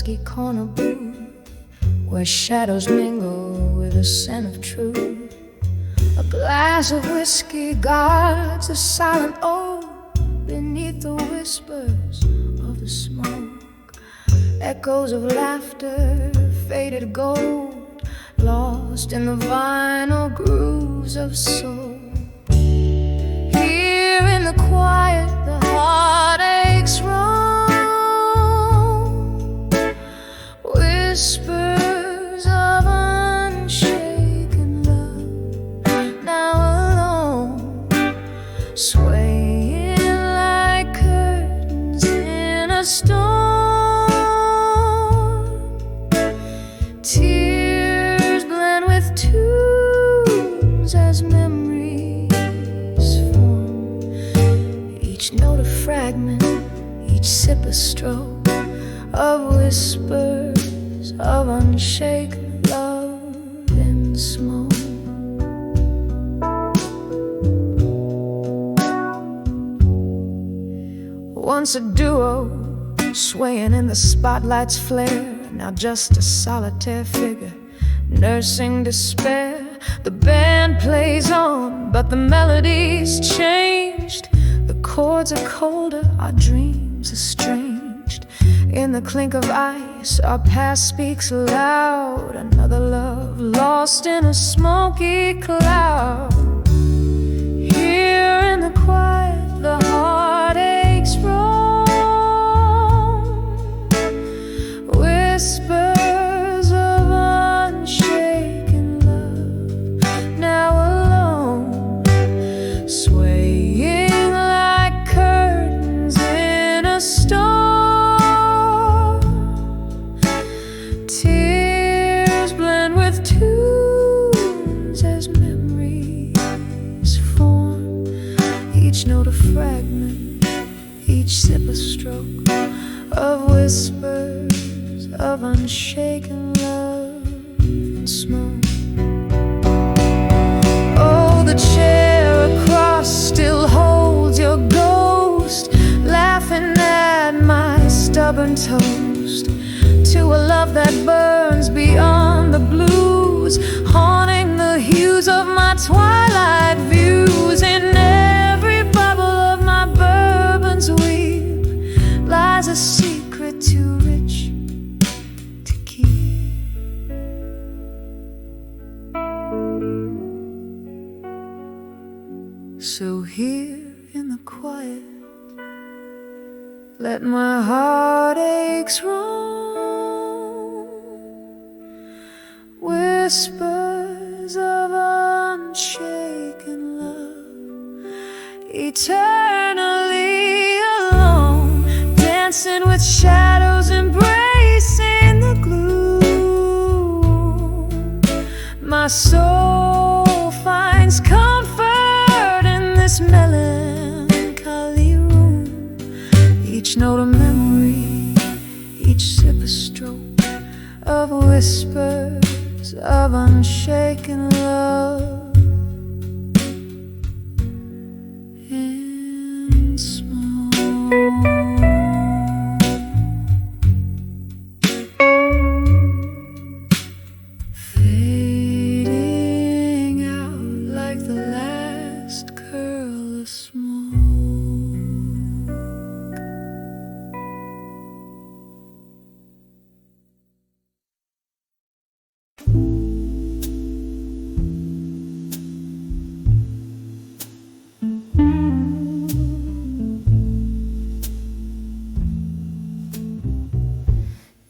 dusky corner booth, where shadows mingle with the scent of truth. A glass of whiskey guards a silent oath beneath the whispers of the smoke. Echoes of laughter, faded gold, lost in the vinyl grooves of soul. Here in the quiet, the heartaches roam, whispers of unshaken love, now alone, swaying like curtains in a storm. Tears blend with tunes as memories form, each note a fragment, each sip a stroke of whispers of unshaken love in smoke. Once a duo, swaying in the spotlight's flare, now just a solitaire figure, nursing despair. The band plays on, but the melody's changed. The chords are colder, our dreams estranged. In the clink of ice, our past speaks loud. Another love lost in a smoky cloud. Here in the quiet, the heartaches roam, whispers of unshaken love, now alone, swaying like curtains in a storm. Tears blend with tunes as memories form, each note a fragment, each sip a stroke of whispers of unshaken love and smoke. Oh, the chair across still holds your ghost, laughing at my stubborn toast, to a love that burns beyond the blues, haunting the hues of my twilight views. In every bubble of my bourbon's weep lies a secret too rich to keep. So here in the quiet, let my heartaches roam, whispers of unshaken love, eternally alone, dancing with shadows, embracing the gloom. My soul finds comfort in this melancholy room, each note a memory, each sip a stroke of whispers of unshaken love in smoke. Fading out like the last curl of smoke.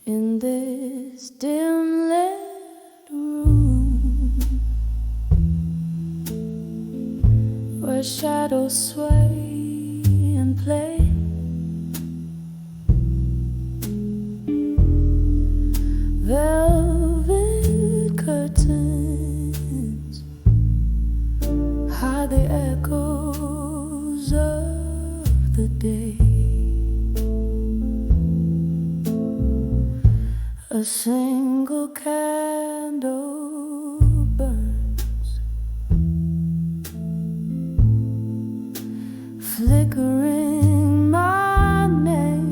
In this dim lit room, where shadows sway and play, velvet curtains hide the echoes of the day. A single candle burns, flickering my name.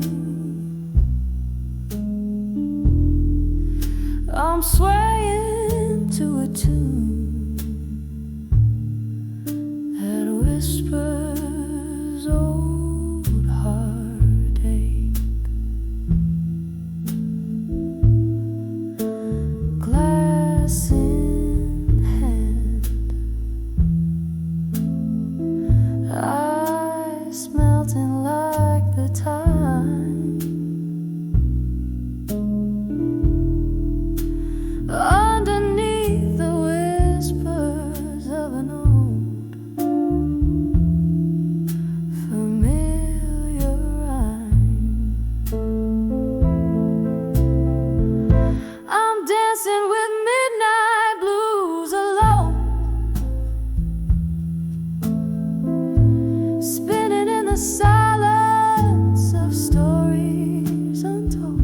spinning in the silence of stories untold.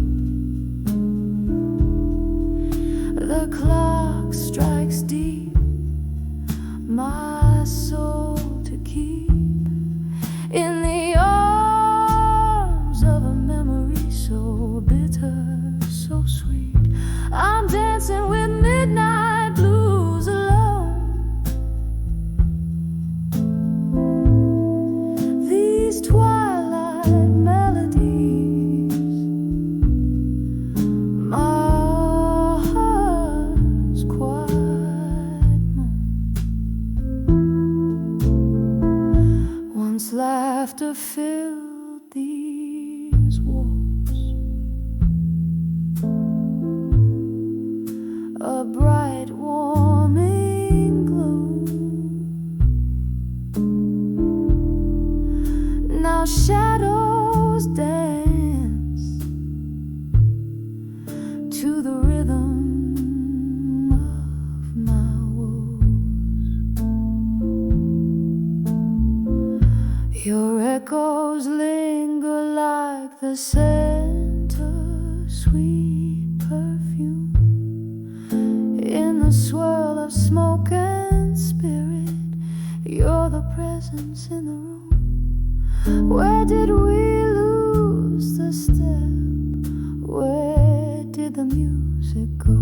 The clock strikes deep, my soul to keep in the arms of a memory so bitter, so sweet. I'm dancing with midnight blues alone. These twilight melodies, my heart's quiet moan. Once laughter filled these walls, a bright warming glow. Now shadows dance to the rhythm of my woes. Your echoes linger like the scent of sweet perfume in the swirl of smoke and spirit. You're the presence in the room. Where did we lose the step? Where did the music go?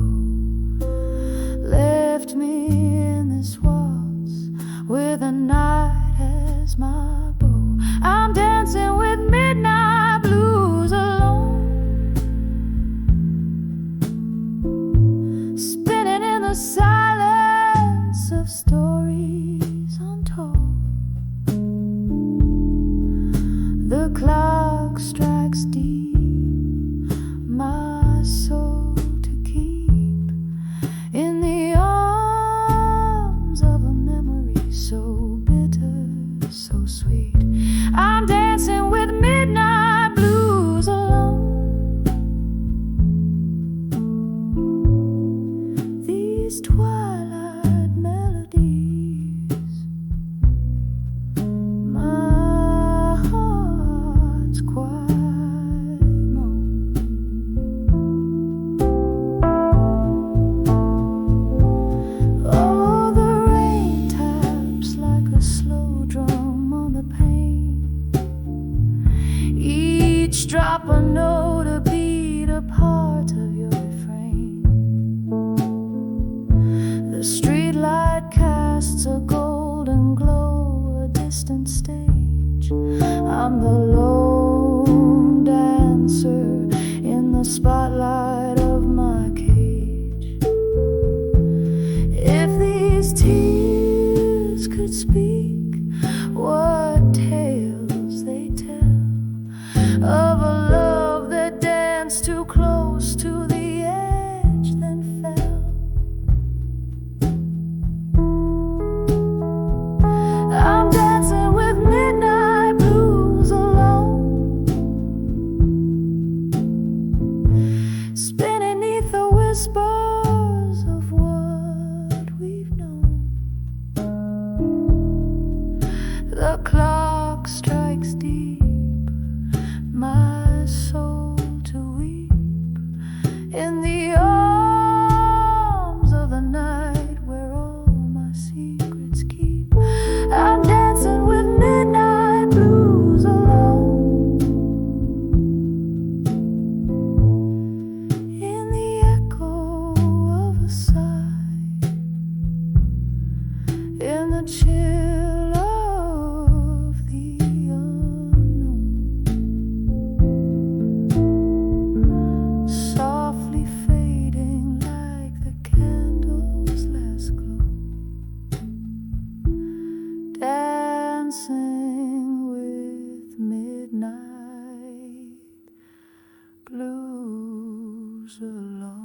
Left me in this waltz with the night as my bow. I'm dancing with midnight blues alone, spinning in the silence of stories untold. The clock strikes deep, my soul to keep in the arms of a memory so bitter, so sweet. I'm dancing with midnight blues alone. These twilight melodies, my heart's quiet moan. Oh, the rain taps like a slow drum on the pane, each drop a note, a beat, a part of your refrain. The streetlight casts a golden glow, a distant stage. I'm the lone dancer in the spotlight of my cage. If these tears could speak, what tales they tell of a love that danced too close to the edge, then fell. I'm dancing with midnight blues alone, spinning neath the whispers of what we've known. The clock strikes deep, my soul to weep in the arms of the night where all my secrets keep. I'm dancing with midnight blues alone, in the echo of a sigh, in the chill of the unknown. Softly fading like the candle's last glow, dancing with midnight blues alone.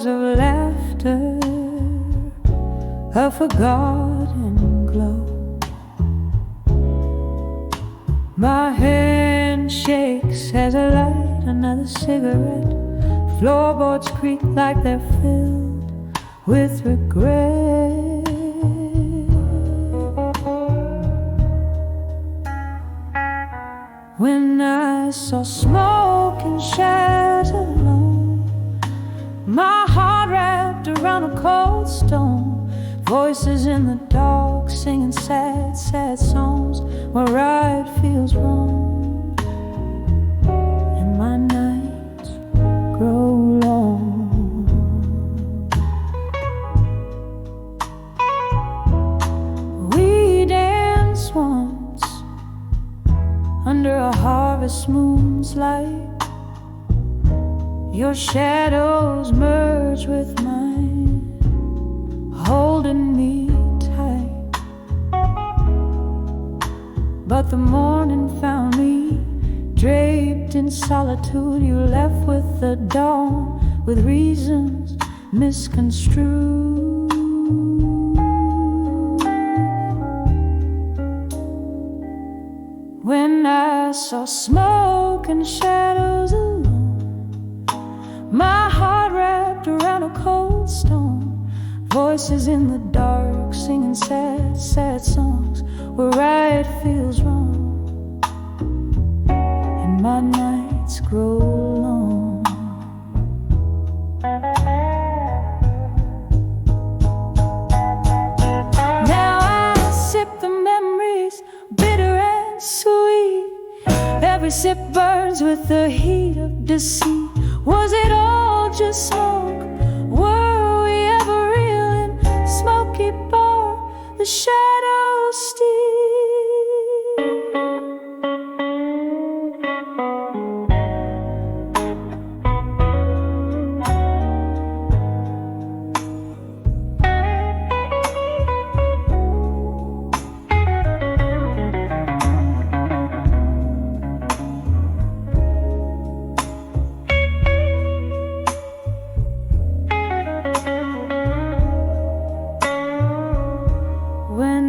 echoes of laughter, a forgotten glow. My hand shakes as I light another cigarette. Floorboards creak like they're filled with regret. When I saw smoke and shadows alone, my heart wrapped around a cold stone. Voices in the dark singing sad, sad songs where right feels wrong, and my nights grow long. We danced once under a harvest moon's light. Your shadows merged with mine, holding me tight. But the morning found me draped in solitude. You left with the dawn, with reasons misconstrued. When I saw smoke and shadows alone, my heart wrapped around a cold stone. Voices in the dark singing sad, sad songs where right feels wrong, and my nights grow long. Now I sip the memories, bitter and sweet. Every sip burns with the heat of deceit. Was it all just smoke? Were we ever real in smoky bar? The shadows steal.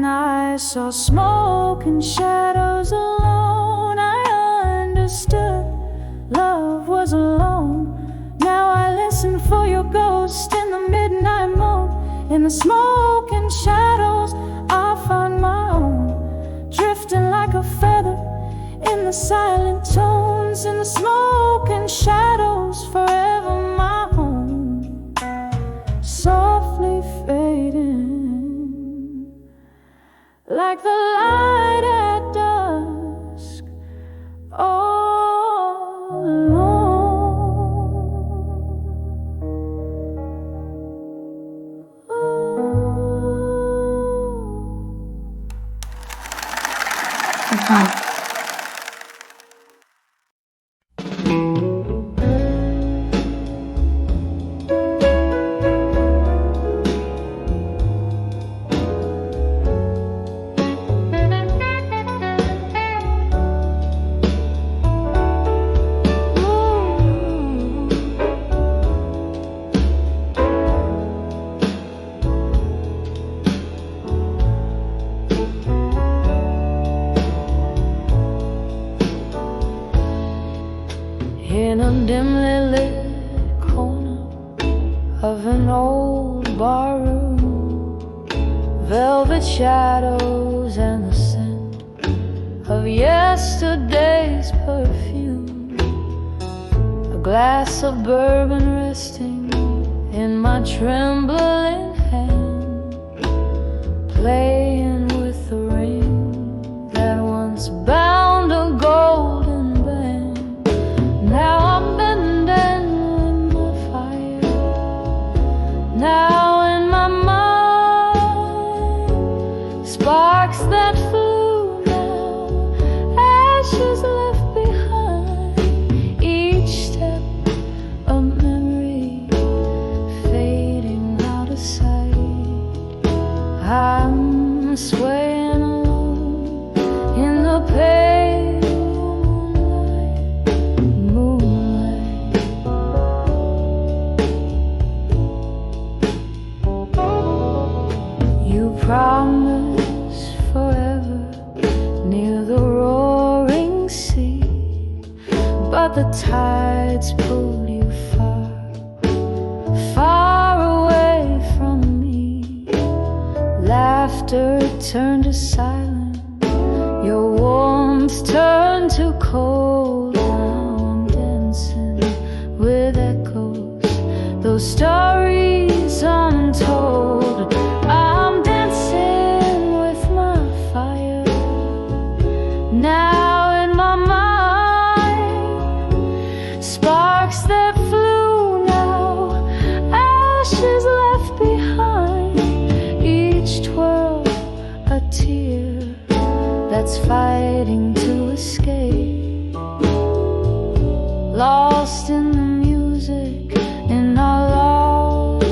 I saw smoke and shadows alone. I understood love was alone. Now I listen for your ghost in the midnight moon. In the smoke and shadows I find my own, drifting like a feather in the silent tones. In the smoke and shadows forever my home, softly fading like the light at dusk, all alone. Ooh. In a dimly lit corner of an old barroom, velvet shadows and the scent of yesterday's perfume, a glass of bourbon resting in my trembling hand, playing with the ring that once bound a golden band. Now I'm bending in the fire. Now in my mind, sparks that flew now, ashes left behind. Each step a memory fading out of sight. I'm laughter turned to silence. Your warmth turned to cold. Now I'm dancing with echoes, those stories untold. I'm dancing with my fire now in my mind. Sparks that flew now, ashes left behind. Each twirl a tear that's fighting to escape. Lost in the music, in our lost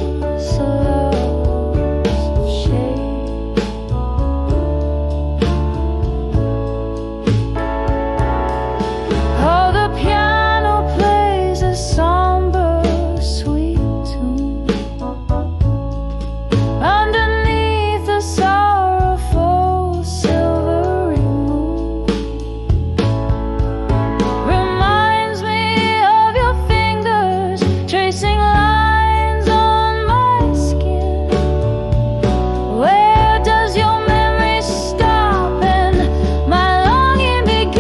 shape. Oh, the piano plays a somber, sweet tune underneath the sorrowful silvery moon. Reminds me of your fingers tracing lines on my skin. Where does your memory stop and my longing begin?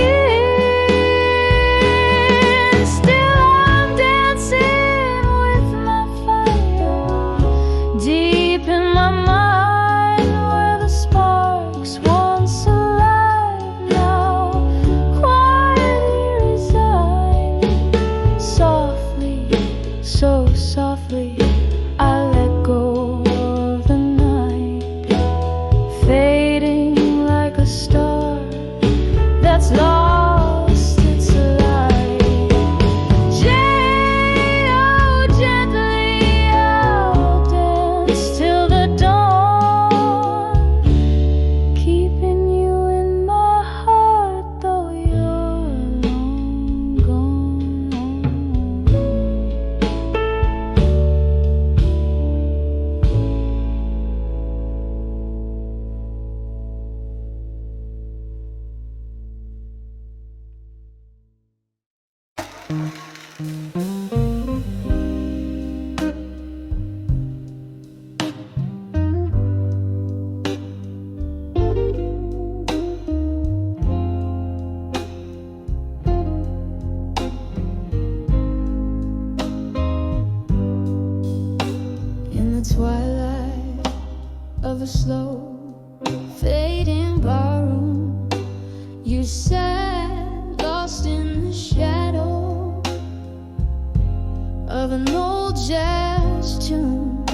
Still I'm dancing with my fire deep in my mind, where the sparks once alive now quietly reside. Softly, so softly, I let go of the night, fading like a star that's lost its light. Oh, gently I'll dance till the dawn, keeping you in my heart though you're long gone. In the twilight of a slow fading barroom, you sat lost in the shadow of an old jazz tune.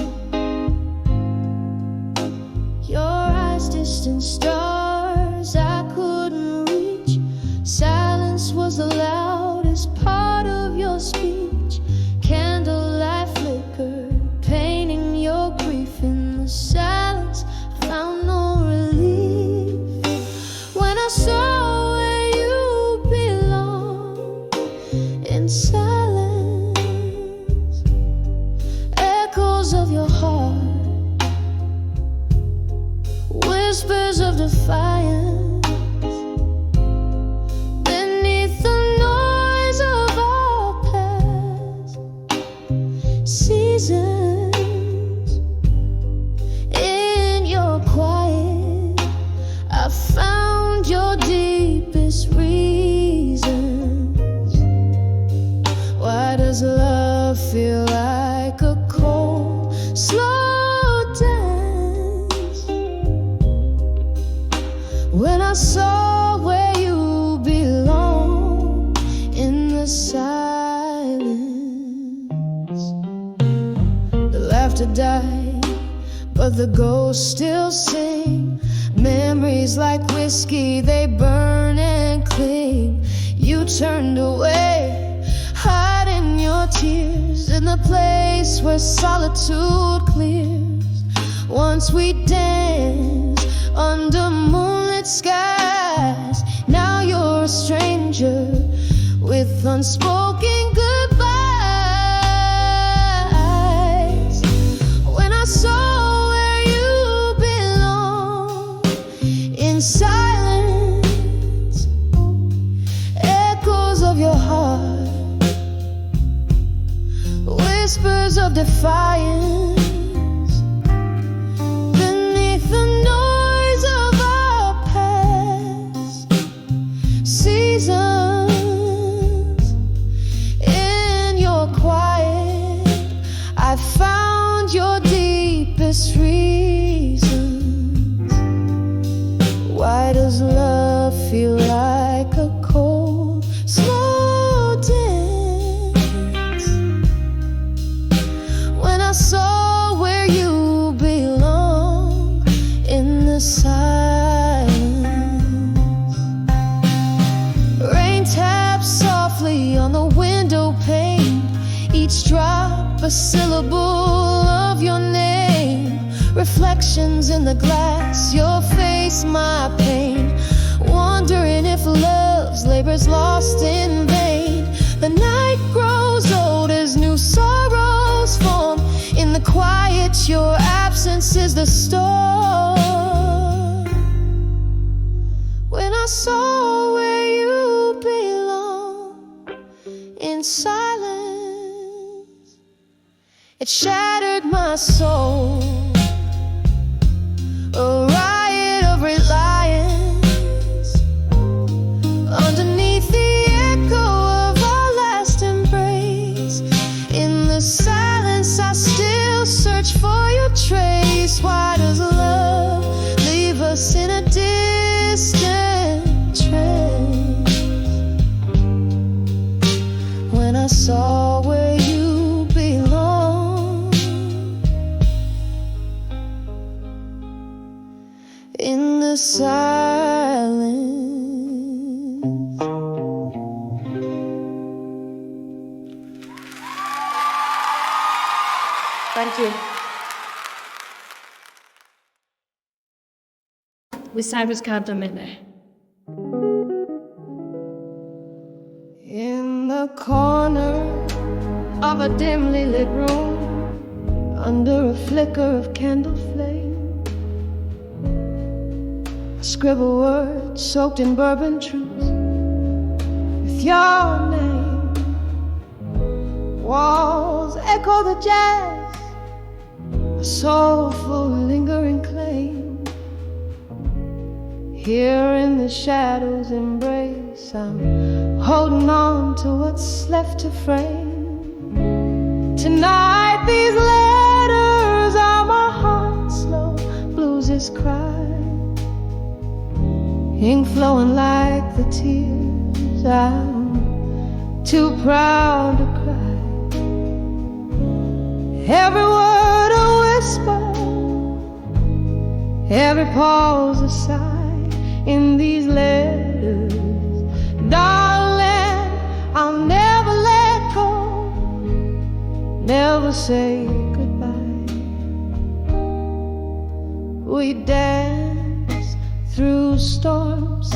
Your eyes distant stars I couldn't reach. Silence was the loudest part of your speech. Candlelight flickered, painting your grief in the silence. Found no relief when I saw where you belong. In silence, echoes of your heart, whispers of defiance. Beneath the noise of our past seasons, in your quiet, I found your deepest reasons. Why does love feel like a cold, slow dance? When I saw where you belong in the silence. The laughter died, but the ghosts still sing. Memories like whiskey, they burn and cling. You turned away, hiding your tears in the place where solitude clears. Once we danced under moonlit skies. Now you're a stranger with unspoken goodbyes. When I saw where you belong in silence, echoes of your heart, whispers of defiance. Beneath the noise endless reasons. Why does love feel like a cold, slow dance? When I saw where you belong in the silence, rain taps softly on the window pane, each drop a syllable of your name. Reflections in the glass, your face, my pain. Wondering if love's labor's lost in vain. The night grows old as new sorrows form. In the quiet, your absence is the storm. When I saw where you belong in silence, it shattered my soul. A riot of reliance underneath the echo of our last embrace. In the silence I still search for your trace. Why does love leave us in a distant trace? When I saw where you belong in the silence. Thank you. We sang with candlelight. In the corner of a dimly lit room, under a flicker of candle flame, I scribble words soaked in bourbon truth with your name. Walls echo the jazz, a soulful lingering claim. Here in the shadows embrace, I'm holding on to what's left to frame. Tonight these letters are my heart's slow blues' cry, ink flowing like the tears I'm too proud to cry. Every word a whisper, every pause a sigh. In these letters, darling, I'll never let go, never say goodbye. We dance through storms,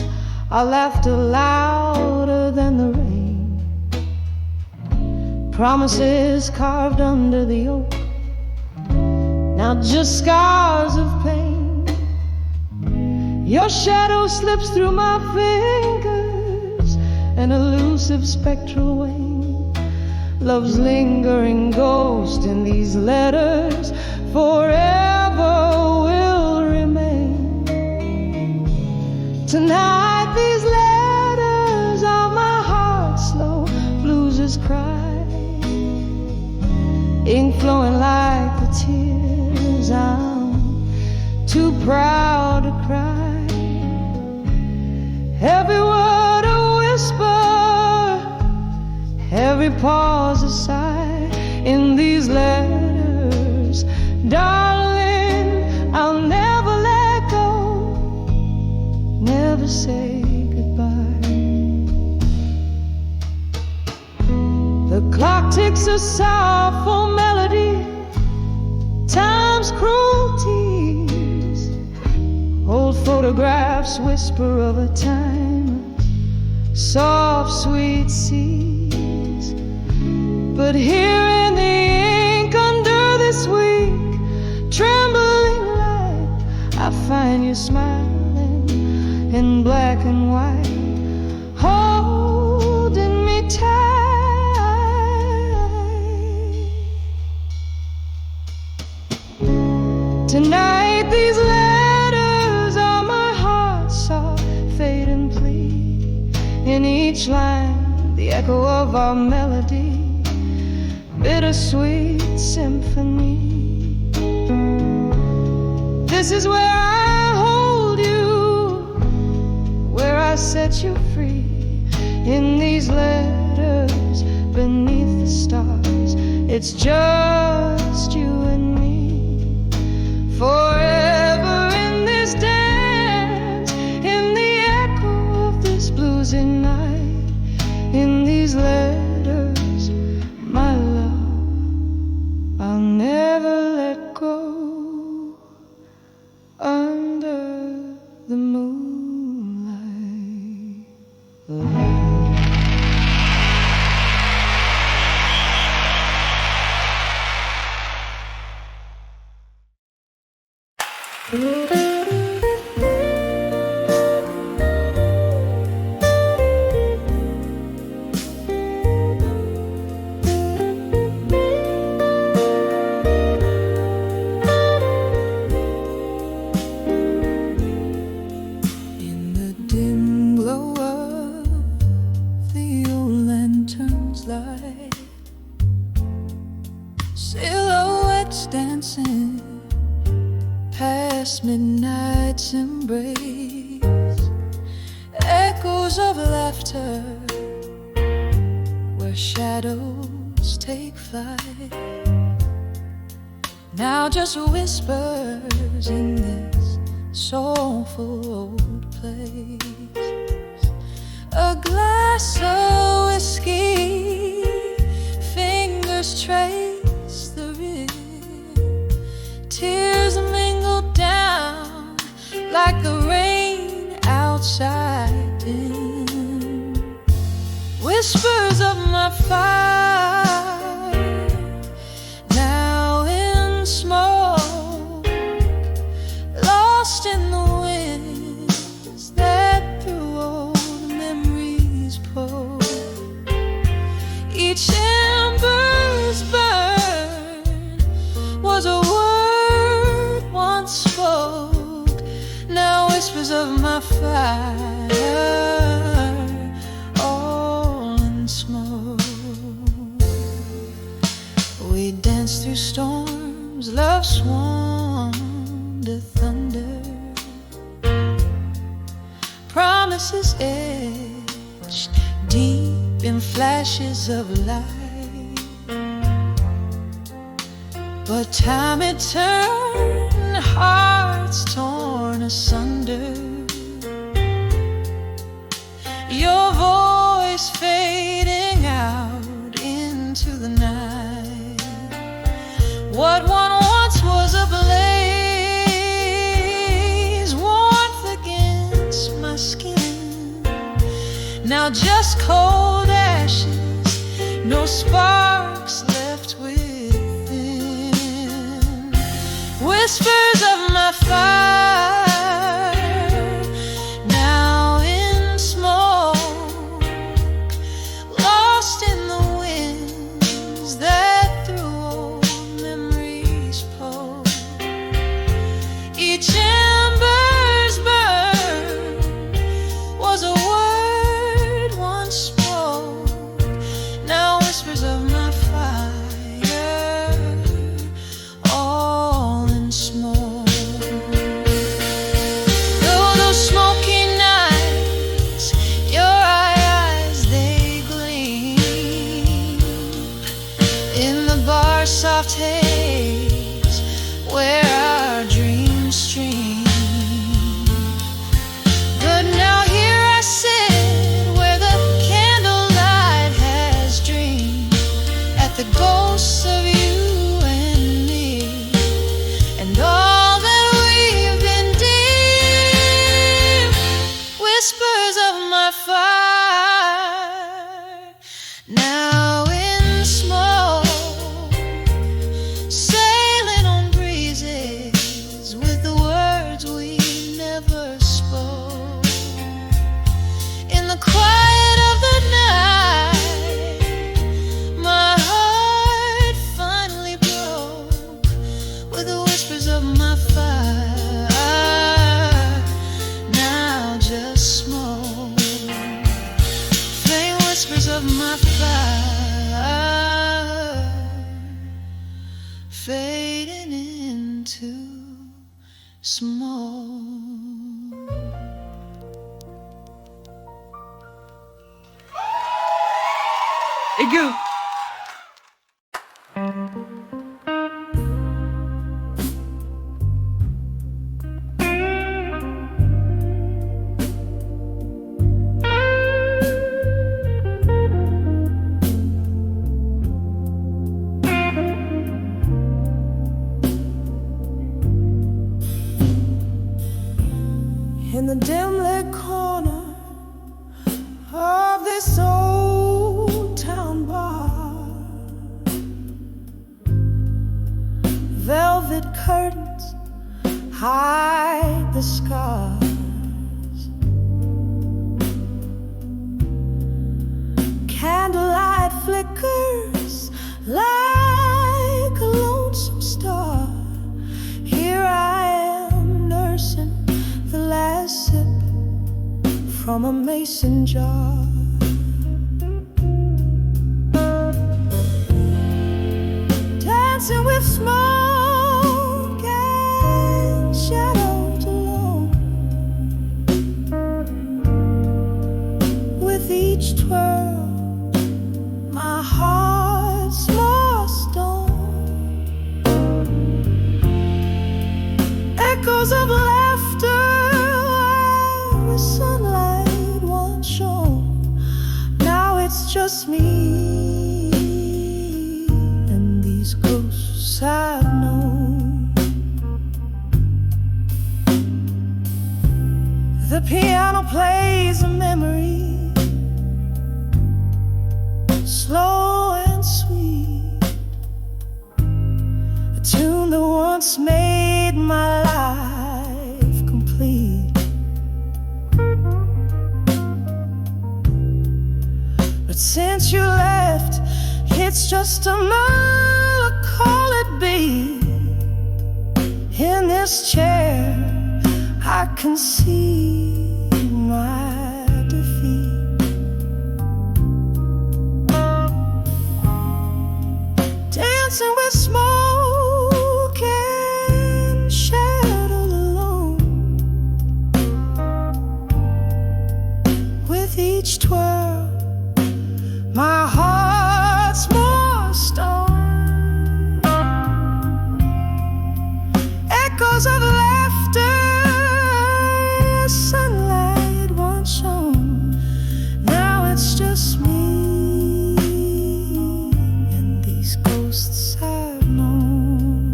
our laughter louder than the rain. Promises carved under the oak, now just scars of pain. Your shadow slips through my fingers, an elusive spectral wing. Love's lingering ghost in these letters forever will remain. Tonight these letters are my heart's slow blues' cry, ink flowing like the tears I'm too proud to cry. Every word a whisper, every pause a sigh. In these letters, darling, I'll never let go, never say goodbye. The clock ticks a sorrowful melody, time's cruelties. Old photographs whisper of a time, soft, sweet seas. But here in the ink under this weak, trembling light, I find you smiling in black and white, holding me tight. Tonight these letters are my heart's soft fade and plea. In each line, the echo of our melody, bittersweet symphony. This is where I hold you, where I set you free. In these letters beneath the stars, it's just you and me. Forever in this dance, in the echo of this bluesy night. In these letters, my love, I'll never let go. Under the moonlight, silhouettes dancing past midnight's embrace, echoes of laughter where shadows take flight. Now just whispers in this soulful old place. A glass of whiskey, fingers trace the rim, tears mingle down like the rain outside dim. Whispers of my fire, now in smoke, lost in the winds that through old memories poke. Each ember's burn was a word once spoke. Now whispers of my fire, all in smoke. We danced through storms, love swung to thunder, promises etched deep in flashes of light. But time it turned, hearts torn asunder. Your voice fading out into the night. What one once was a blaze, warmth against my skin, now just cold ashes, no sparks left within. Whispers of my fire, now in smoke, lost in the winds that through old memories poke. Each ember's burn was a word once spoke. Now whispers of my fire, all in smoke. Though those smoky nights, your eyes they gleam in the bar's soft haze where our dreams stream. But now here I sit where the candlelight has dreamed, at the ghosts of you and me, and all that we've been deep. Whispers of my fire, now in smoke, sailing on breezes with the words we never spoke. In the quiet of the night, my heart finds small. Ego. In the dim-lit corner of this old town bar, velvet curtains hide the scars. Candlelight flickers like a lonesome star. Here I am nursing the last sip from a mason jar. Dancing with smoke and shadows alone. With each twirl, my heart's more stone. Echoes of laughter where sunlight once shone. Now it's just me and these ghosts I've known. The piano plays a memory, slow and sweet, a tune that once made my life complete. But since you left, it's just another call it be. In this chair, I can see my defeat. Dancing with smoke and shadow alone. With each twirl, my heart's more stone. Echoes of laughter, sunlight once shone. Now it's just me and these ghosts I've known.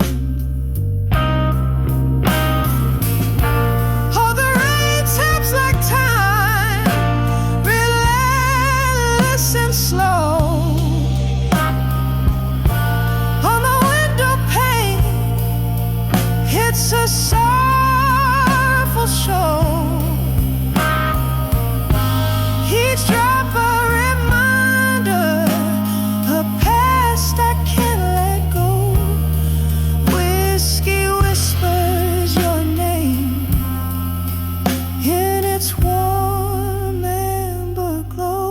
Oh, the rain taps like time, relentless and slow. On the window pane, it's a sorrowful show. Each drop a reminder, a past I can't let go. Whiskey whispers your name in its warm amber glow.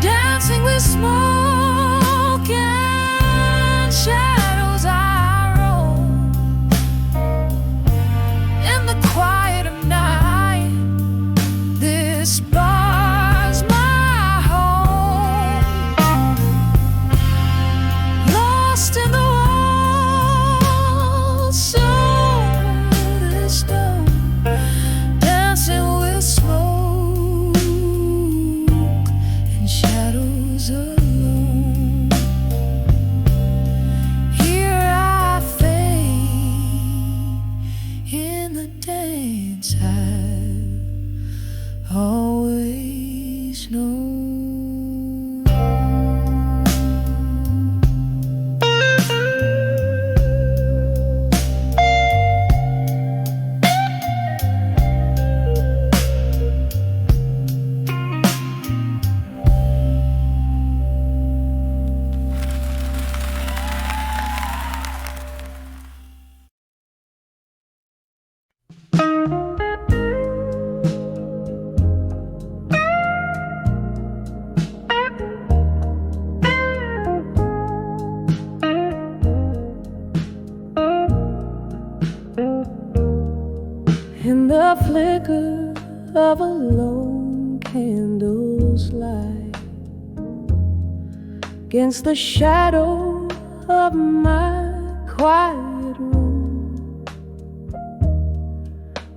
Dancing with smoke and shadows, I roam in the quiet of night. flicker of a lone candle's light against the shadow of my quiet room.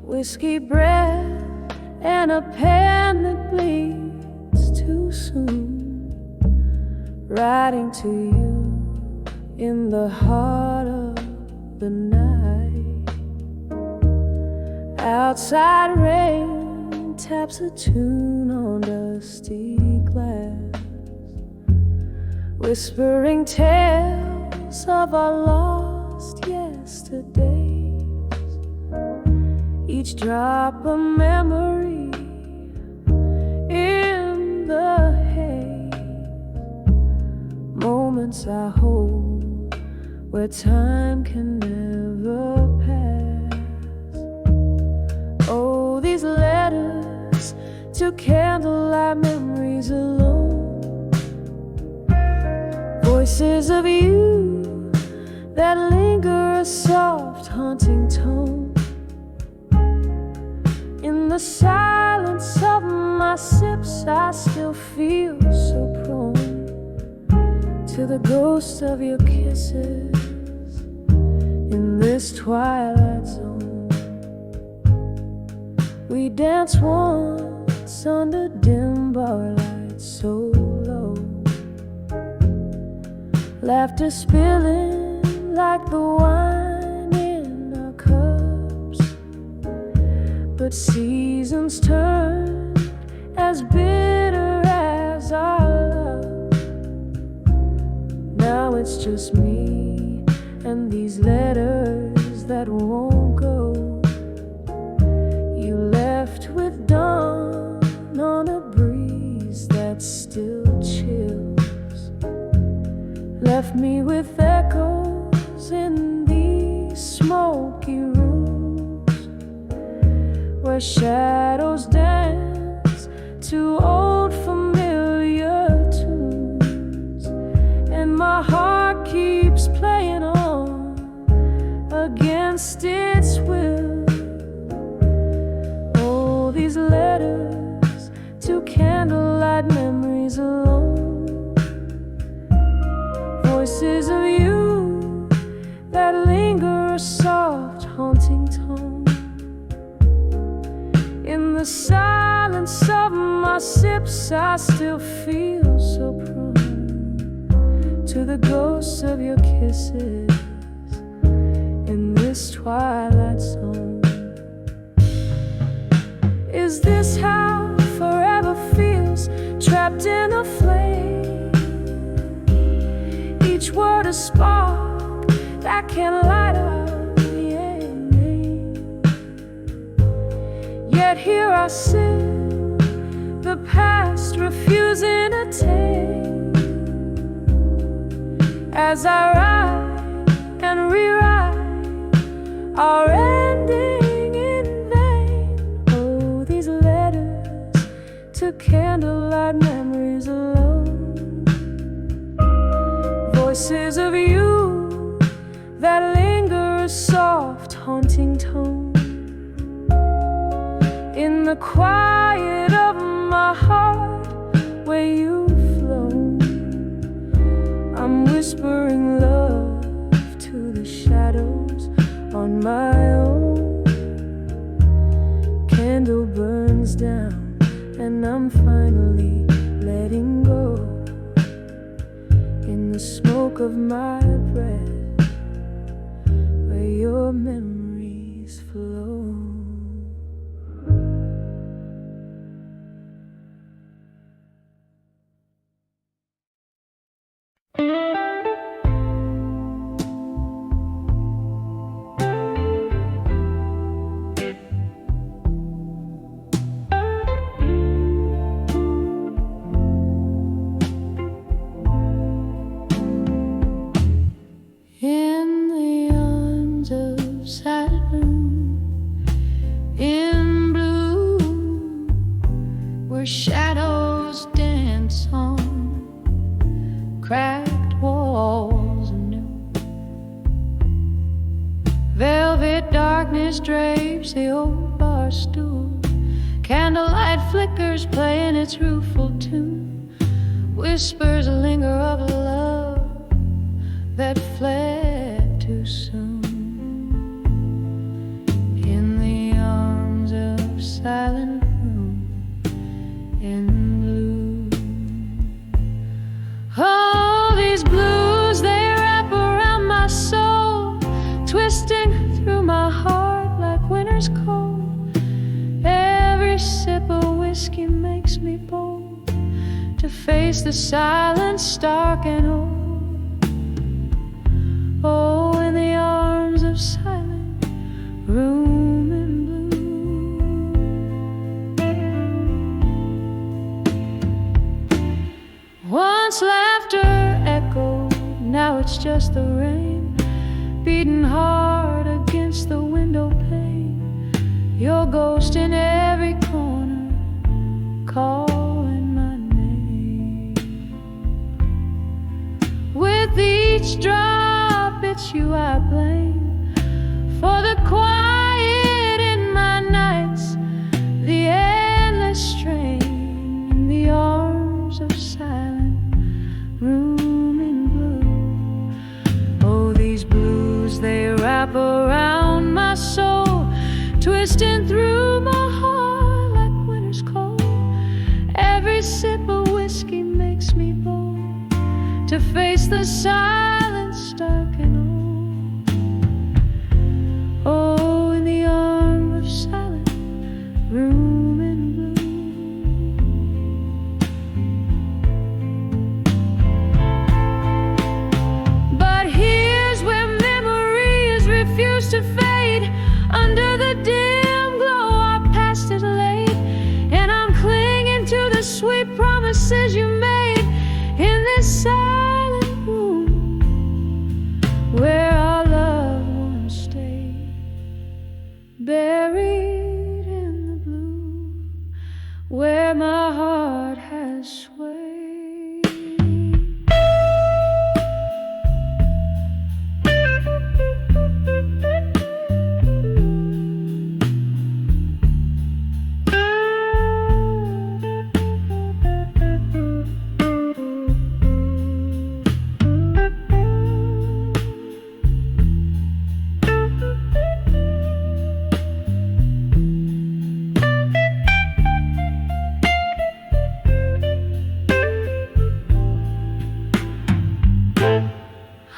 Whiskey breath and a pen that bleeds too soon, writing to you in the heart of the night. Outside rain taps a tune on dusty glass, whispering tales of our lost yesterdays. Each drop a memory in the haze, moments I hold where time can never pass. Oh, these letters to candlelight memories alone, voices of you that linger, a soft haunting tone. In the silence of my sips, I still feel so prone to the ghost of your kisses in this twilight zone. We danced once under dim bar lights so low, laughter spilling like the wine in our cups. But seasons turn as bitter as our love. Now it's just me and these letters that won't go. You left with dawn on a breeze that still chills, left me with echoes in these smoky rooms, where shadows dance to old familiar tunes, and my heart keeps playing on against its will. Oh, these letters to candlelight memories alone, voices of you that linger, a soft haunting tone. In the silence of my sips, I still feel so prone to the ghosts of your kisses in this twilight zone. Is this how forever feels, trapped in a flame? Each word a spark that can light up the end. Yet here I sit, the past refusing to take, as I write and rewrite our ending in vain. Oh, these letters to candlelight memories alone, voices of you that linger, a soft haunting tone. In the quiet of my heart where you've flown, I'm whispering love to the shadows on my own. Candle burns down and I'm finally letting go. In the smoke of my breath where your memories flow. In the arms of silence, blue. Candlelight flickers playing its rueful tune. Whispers linger of a love that fled too soon. In the arms of silent room in blue. Oh, these blues, they wrap around my soul, twisting through my heart like winter's cold. Every sip of whiskey makes me bold to face the silence stark and old. Oh, in the arms of silent room in blue. Once laughter echoed, now it's just the rain beating hard against the window pane. Your ghost in every corner calling my name. With each drop it's you I blame for the quiet in my nights, the endless strain in the arms of silent room in blue. Oh, these blues, they wrap around my soul, twisting through my heart like winter's cold. Every sip of whiskey makes me bold to face the silence stark and old. Oh, in the arm of silent room in blue. But here's where memories refuse to fade. Under the dim glow our past is laid, and I'm clinging to the sweet promises you made in this silent room where our loved ones stayed, buried in the blue, where my heart has swayed.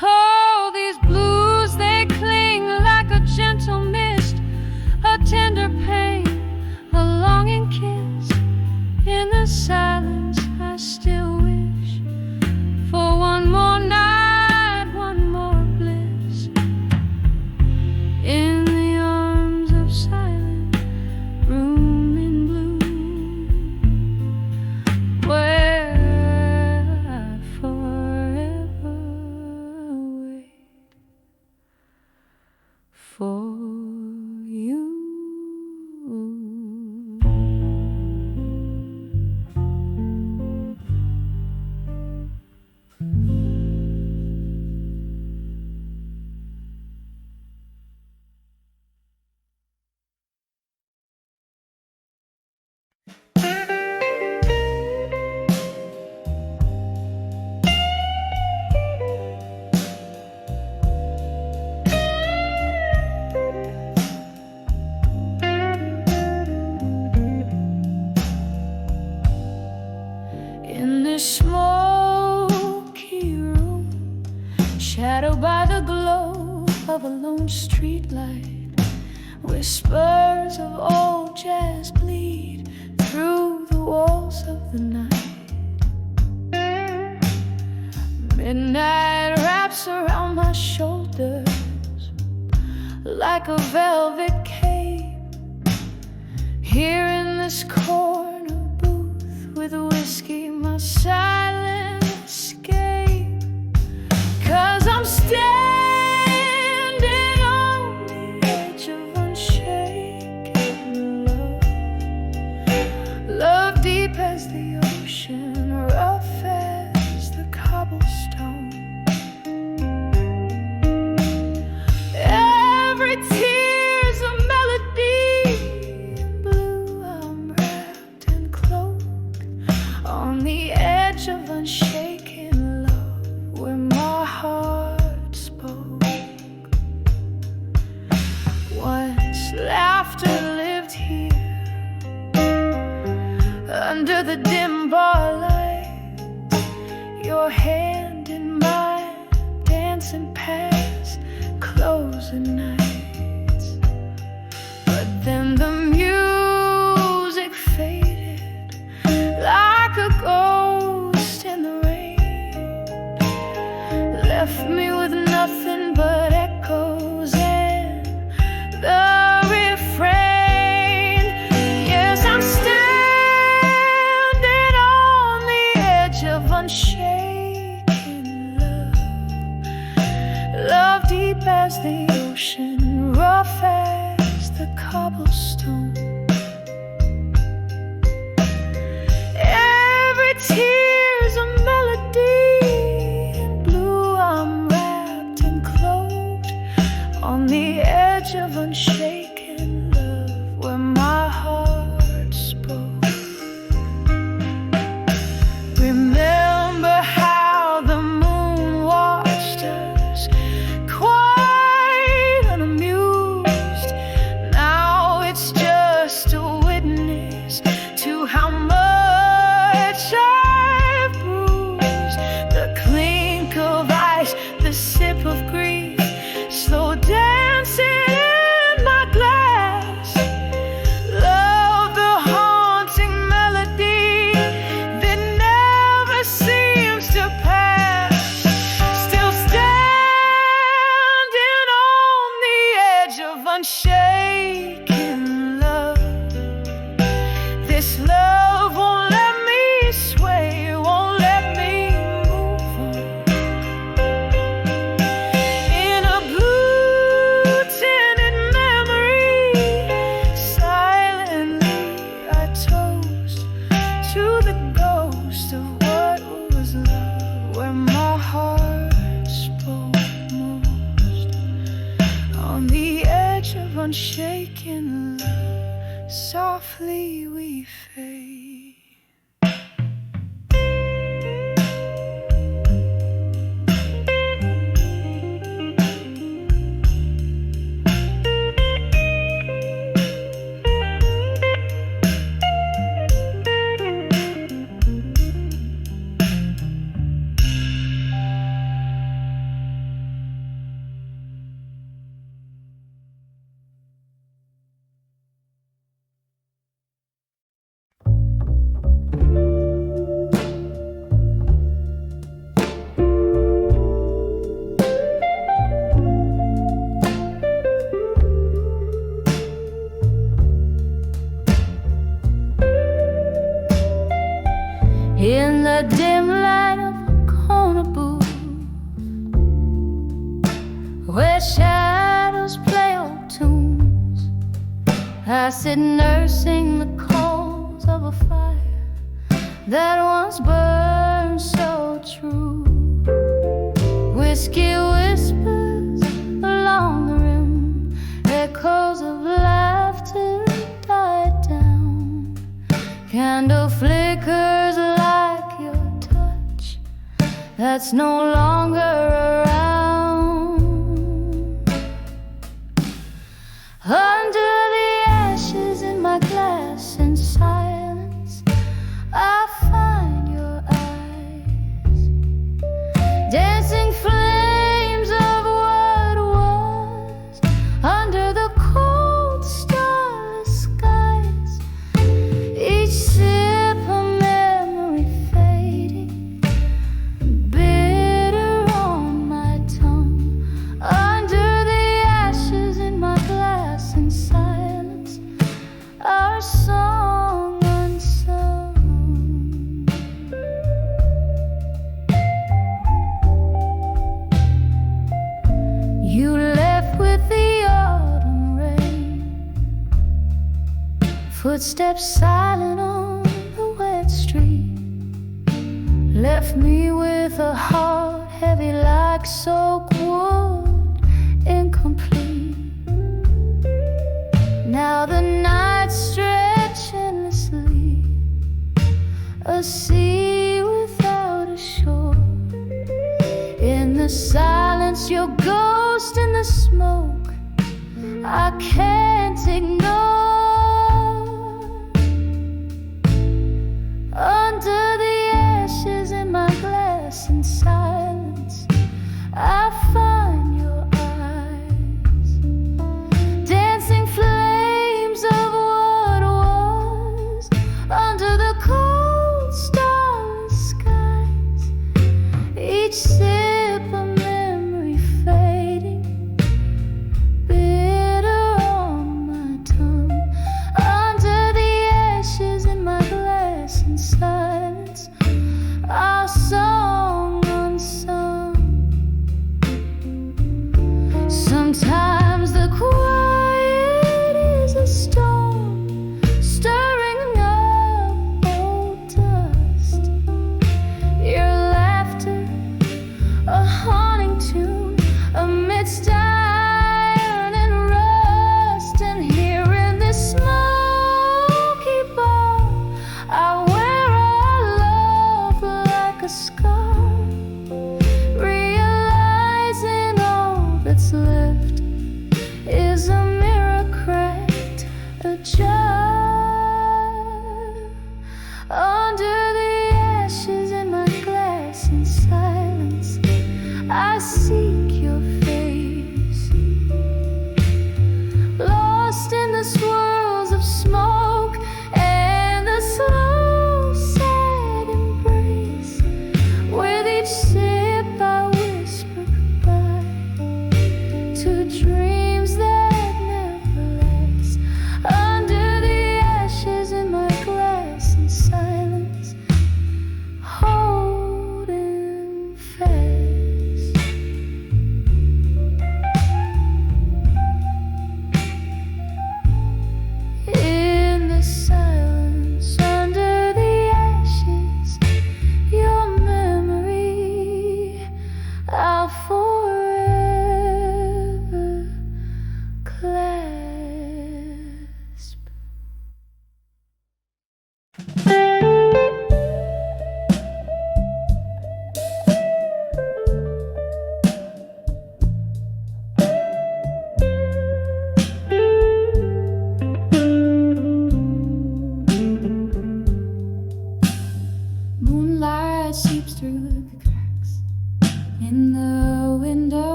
Oh, these blues, they cling like a gentle mist, a tender pain, a longing kiss. In the silence I still wish for one more night, one more bliss. In the arms of silent room in blue, where I forever wait for you. In this smoky room, shadowed by the glow of a lone street light, whispers of old jazz bleed through the walls of the night. Midnight wraps around my shoulders like a velvet cape. Here in this corner booth with whiskey, my silent escape. 'Cause I'm standing on the edge of unshaken love, love deep as the ocean, rough as the cobblestone. Every tear's a melody in blue. under the dim bar light, your hand in mine, dancing past closing nights. But then the music faded like a ghost in the rain, left me with nothing but echoes and the refrain. Yes, I'm standing on the edge of unshaken love deep as the ocean, rough as the cobblestone. Every tear's a melody, in blue I'm wrapped and clothed on the edge of unshaken love, where my heart spoke. Remember how the moon watched us, quite unamused. Now it's just a witness to how much I've bruised. The clink of ice, the sip of grief, slow dancing in my glass. Love, the haunting melody that never seems to pass. Still standing on the edge of unshaken love. This love won't let me sway, won't let me move on. In a blue tinted memory, silently I toast to the ghost of what was love, where my heart spoke most. On the edge of unshaken love, softly we fade. In the dim light of a corner booth, where shadows play old tunes, I sit nursing the coals of a fire that once burned so true. Whiskey whispers along the rim, echoes of laughter died down. Candle flickers like your touch that's no longer around. Under the ashes in my glass, in silence I find your eyes, dancing flames of what was under the cold starless skies. Each sip a memory fading, bitter on my tongue. Under the ashes in my glass, in silence, our song unsung. You left with the autumn rain, footsteps silent on the wet street, left me with a heart heavy like soaked wood, incomplete. Now the nights stretch endlessly, a sea without a shore. In the silence, your ghost in the smoke, I can't ignore.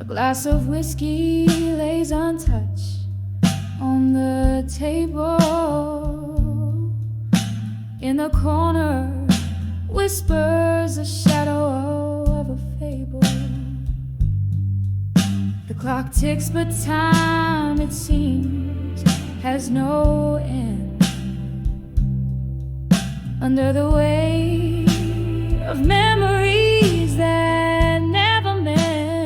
A glass of whiskey lays untouched on the table. In the corner whispers the shadow of a fable. The clock ticks, but time, it seems, has no end. Under the weight of memories that never mend,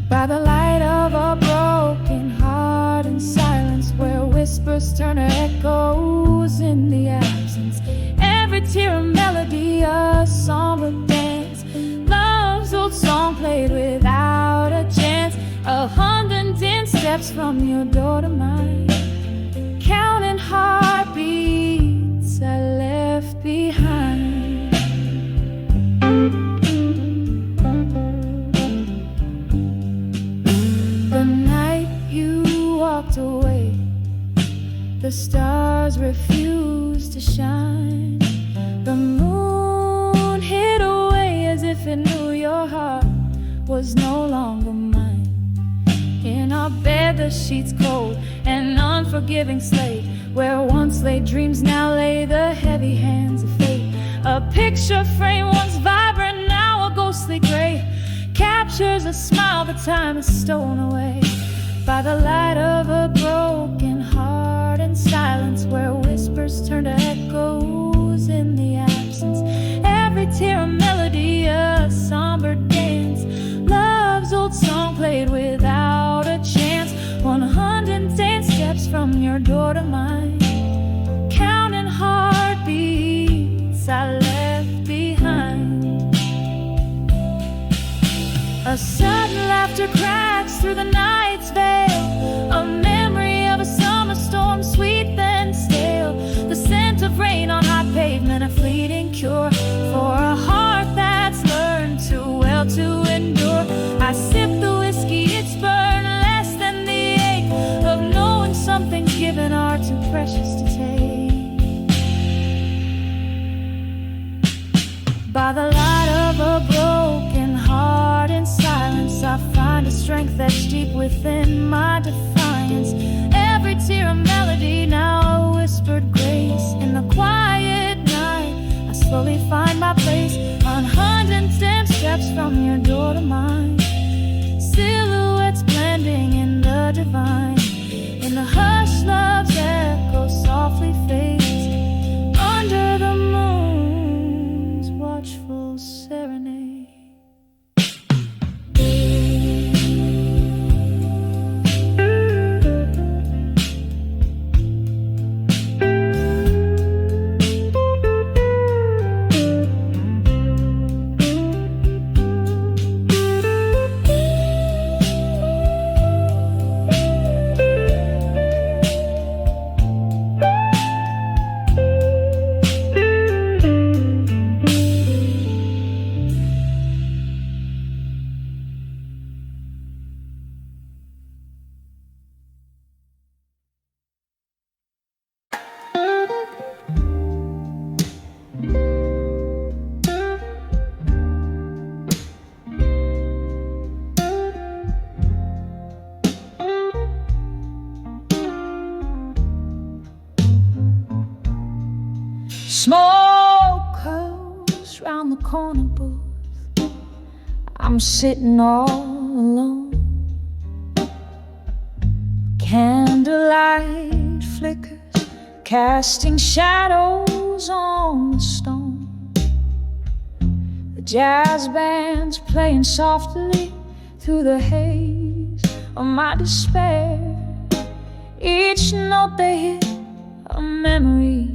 by the light of a broken heart in silence, where whispers turn to echoes in the absence. Every tear a melody, a somber dance, love's old song played without a chance. 110 steps from your door to mine, counting heartbeats I left behind. The night you walked away, the stars refused to shine. The moon hid away as if it knew your heart was no longer mine. In our bed the sheets cold, an unforgiving slate, where once lay dreams now lay the heavy hands of fate. A picture frame once vibrant, now a ghostly gray, captures a smile the time has stolen away. By the light of a broken heart in silence, where whispers turn to echoes in the absence. Every tear a melody, a somber dance, love's old song played without a chance. 110 steps from your door to mine, counting heartbeats I left behind. A sudden laughter cracks through the night's veil, a memory of a summer storm, sweet then stale. The scent of rain on hot pavement, a fleeting cure for a heart that's learned too well to endure. I sip the whiskey, it's burned less than the ache of knowing something given are too precious to take. By the light of a broken heart in silence, I find a strength that's deep within my defiance. Every tear a melody, now a whispered grace. In the quiet night, I slowly find my place. 110 steps from your door to mine, silhouettes blending in the divine. In the hush, love's echo softly fades under the moon's watchful serenade. Smoke curls round the corner booth, I'm sitting all alone. Candlelight flickers, casting shadows on the stone. The jazz band's playing softly through the haze of my despair. Each note they hit a memory,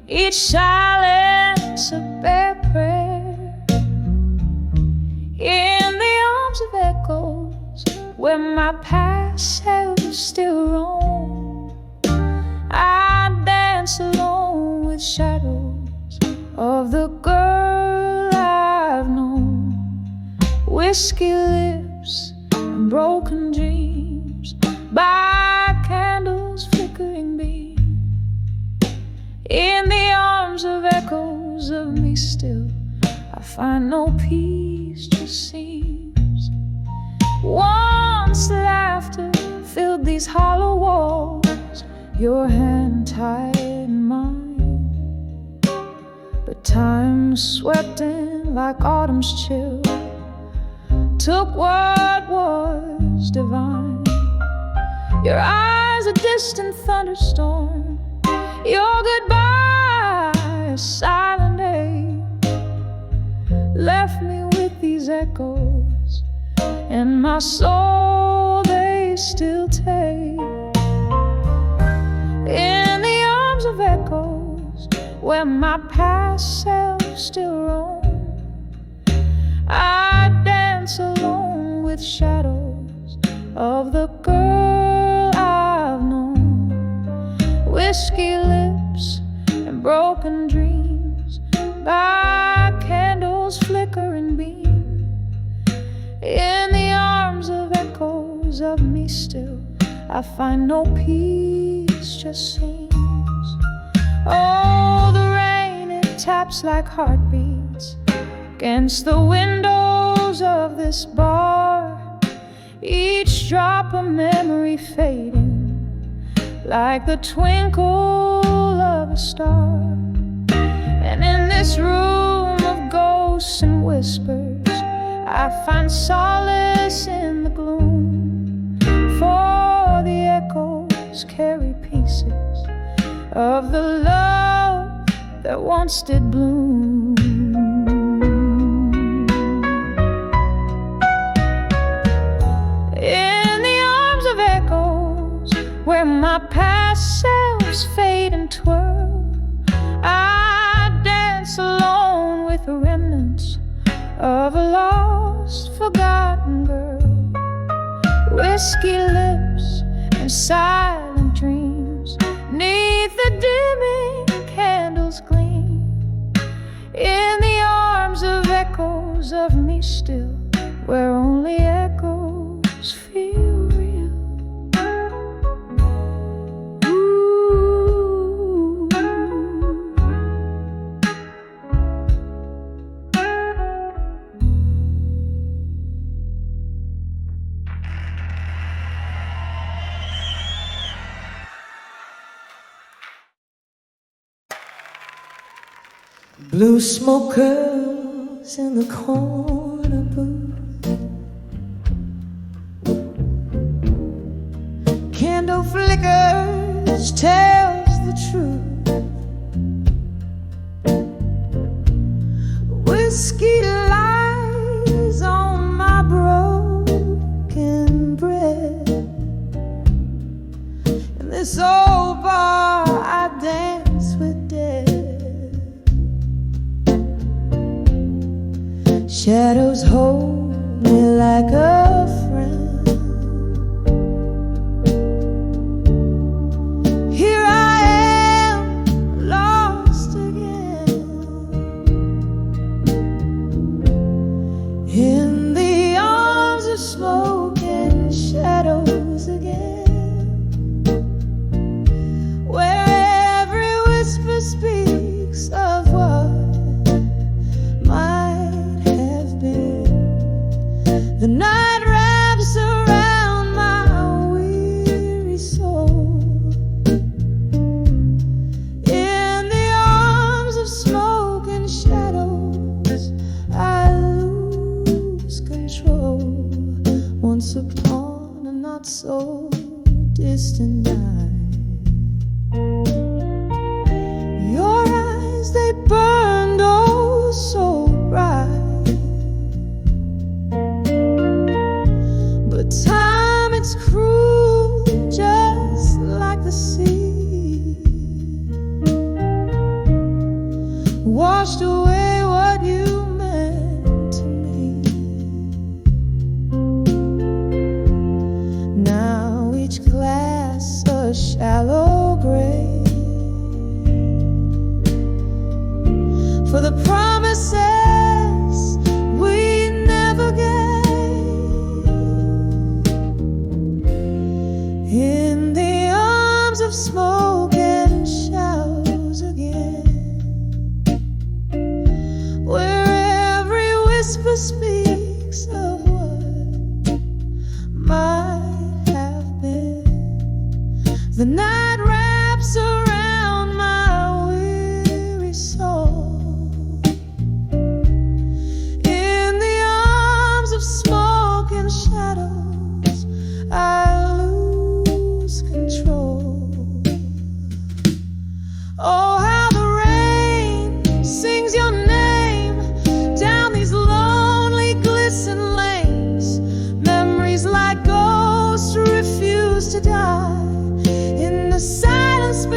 each silence a bare prayer. In the arms of echoes, where my past self still roam, I dance alone with shadows of the girl I've known. Whiskey lips and broken dreams, by candles flickering beam. In the arms of echoes of me still, I find no peace, just seem Once laughter filled these hollow walls, your hand tied mine. But time swept in like autumn's chill, took what was divine. Your eyes a distant thunderstorm, your goodbye a silent age, left me with these echoes in my soul they still take. In the arms of echoes where my past self still roams, I dance alone with shadows of the girl I've known. Whiskey lips and broken dreams by candles flickering beam. In the arms of echoes of me still, I find no peace, just seems. Oh, the rain, it taps like heartbeats against the windows of this bar, each drop a memory fading like the twinkle of a star. And in this room of ghosts and whispers, I find solace in the gloom, for the echoes carry pieces of the love that once did bloom. In the arms of echoes where my past selves fade and twirl, I dance alone with the remnants of a lost, forgotten girl. Whiskey lips and silent dreams, neath the dimming candles gleam. In the arms of echoes of me still, where only echoes feel real. Blue smoke curls in the corner booth, candle flickers, tells the truth. Whiskey lies on my broken bread. In this old bar I dance with death. Shadows hold me like a friend. Here I am, lost again, in the arms of smoke and shadows again, where every whisper speaks of what the night wraps around my weary soul. In the arms of smoke and shadows, I lose control. Once upon a not so distant night, your eyes, they burned oh so bright. Time, it's cruel, just like the sea, washed away what you meant to me. Now each glass a shallow grave for the promises we never gave. In the arms of smoke and shadows again, where every whisper speaks of what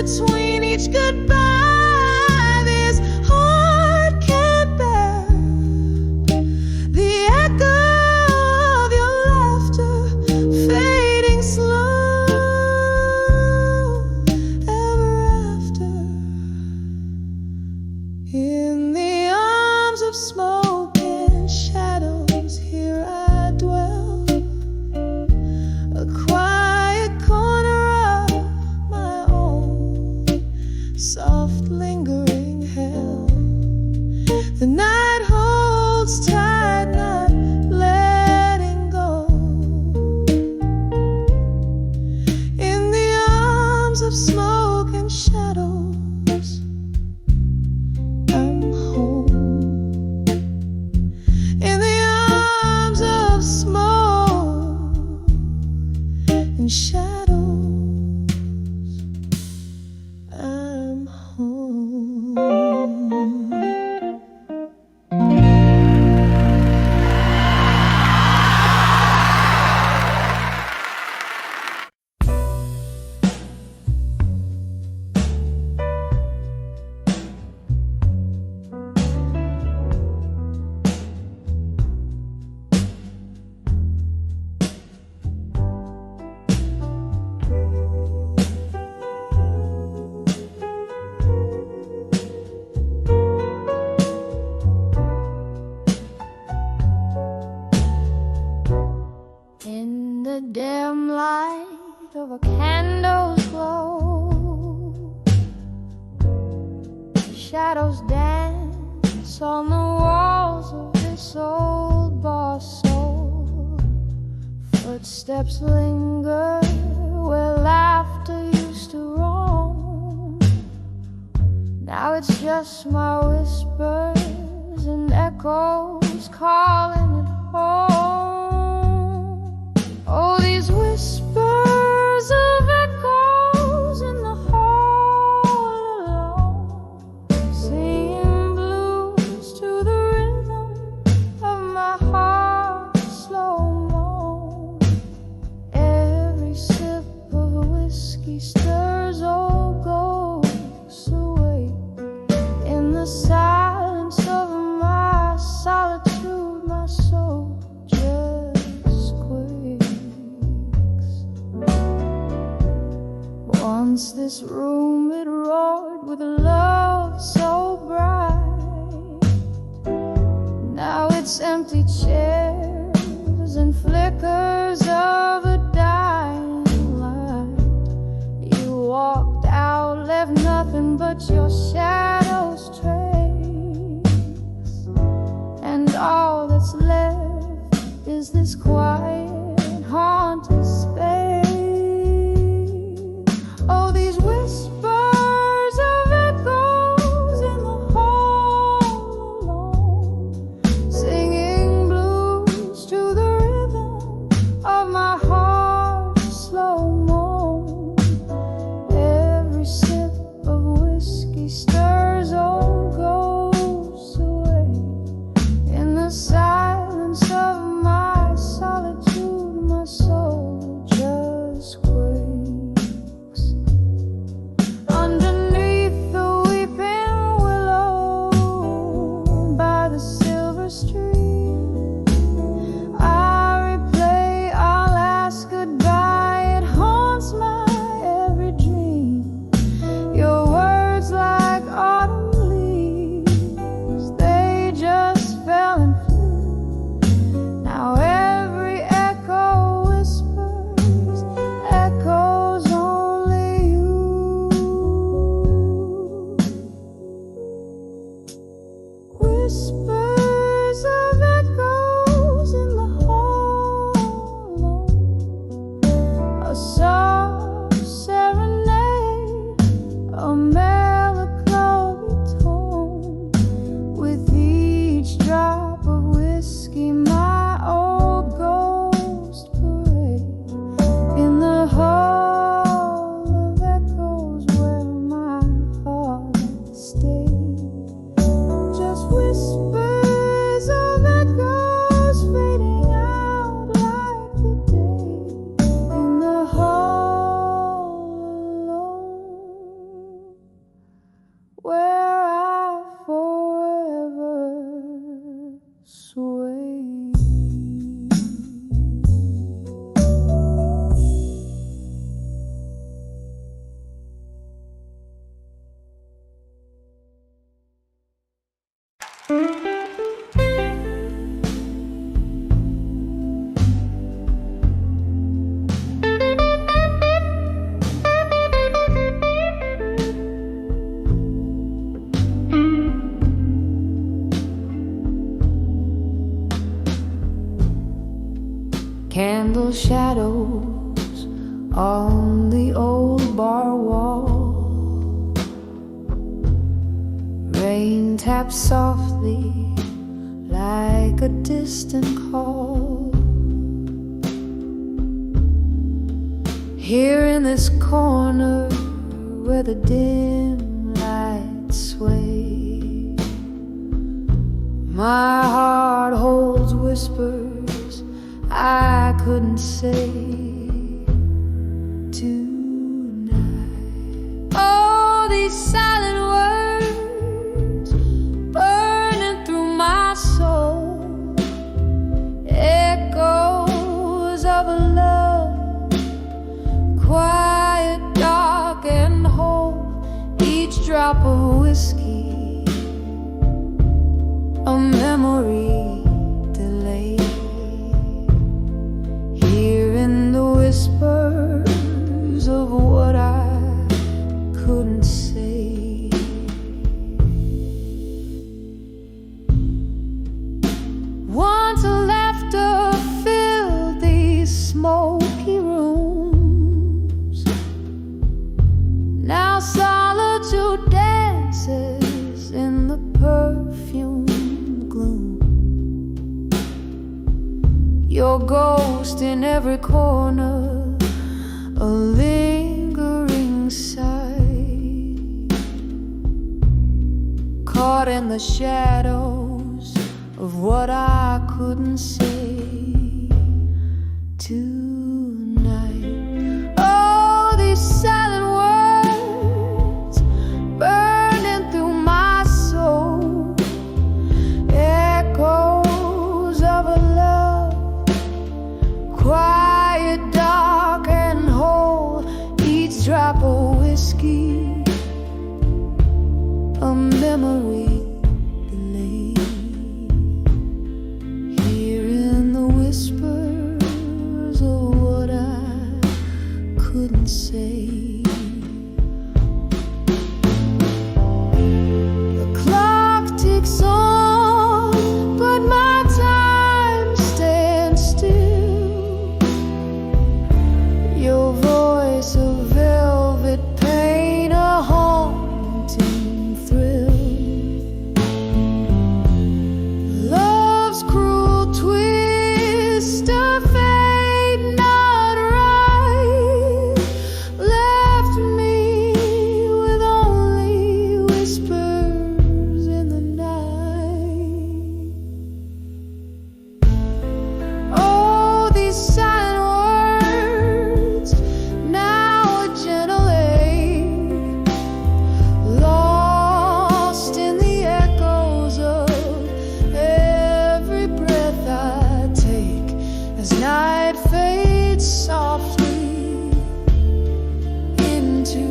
between each goodbye, this heart can't bear the echo of your laughter fading slow ever after. In the arms of smoke and shadows, here I dwell, a quiet corner of my own, soft lingering hell. The night holds tight, not letting go. In the arms of smoke and shadows, I'm home. In the arms of smoke and shadows, I'm home. In the dim light of a candle's glow, shadows dance on the walls of this old bar soul. Footsteps linger where laughter used to roam. Now it's just my whispers and echoes calling it home. Oh, these whispers of echoes in the hall alone, singing blues to the rhythm of my heart's slow moan. Every sip of whiskey stirs old ghosts awake. In the silence of my solitude, my soul just quakes. Once this room, it roared with a love so bright. Now it's empty chairs and flickers of a dying light. You walked out, left nothing but your shadow's trace, and all that's left is this quiet, haunted space. Oh, these whispers of echoes in the hall alone, singing blues to the rhythm of my heart's slow moan. Every sip of whiskey stirs old ghosts away. In the silence of my solitude, my soul just quakes. Underneath the weeping willow by the silver stream, I replay our last goodbye. It haunts my every dream. Your words like autumn leaves, they just fell and flew. Now every echo whispers, echoes only you. Whispers of candle shadows on the old bar wall. Rain taps softly like a distant call. Here in this corner where the dim lights sway, my heart holds whispers I couldn't say tonight. Oh, these silent words burning through my soul, echoes of a love quiet, dark and whole. Each drop of whiskey, a memory delayed. Hearing the whispers of what I couldn't say. Once laughter filled these smoky rooms. Now solitude dances in the perfumed gloom. Your ghost in every corner, a lingering sight, caught in the shadows of what I couldn't say tonight. Oh, these silent words burning through my soul, echoes of a love quiet, dark and whole. Each drop of whiskey, a memory delayed. Hearing the whispers of what I couldn't say. The clock ticks on, but my time stands still. Your voice a velvet pain, a haunting thrill. Love's cruel twist, a fate not right, left me with only whispers in the night. Oh, these silent words, now a gentle ache, lost in the echoes of every breath I take, as night fades softly into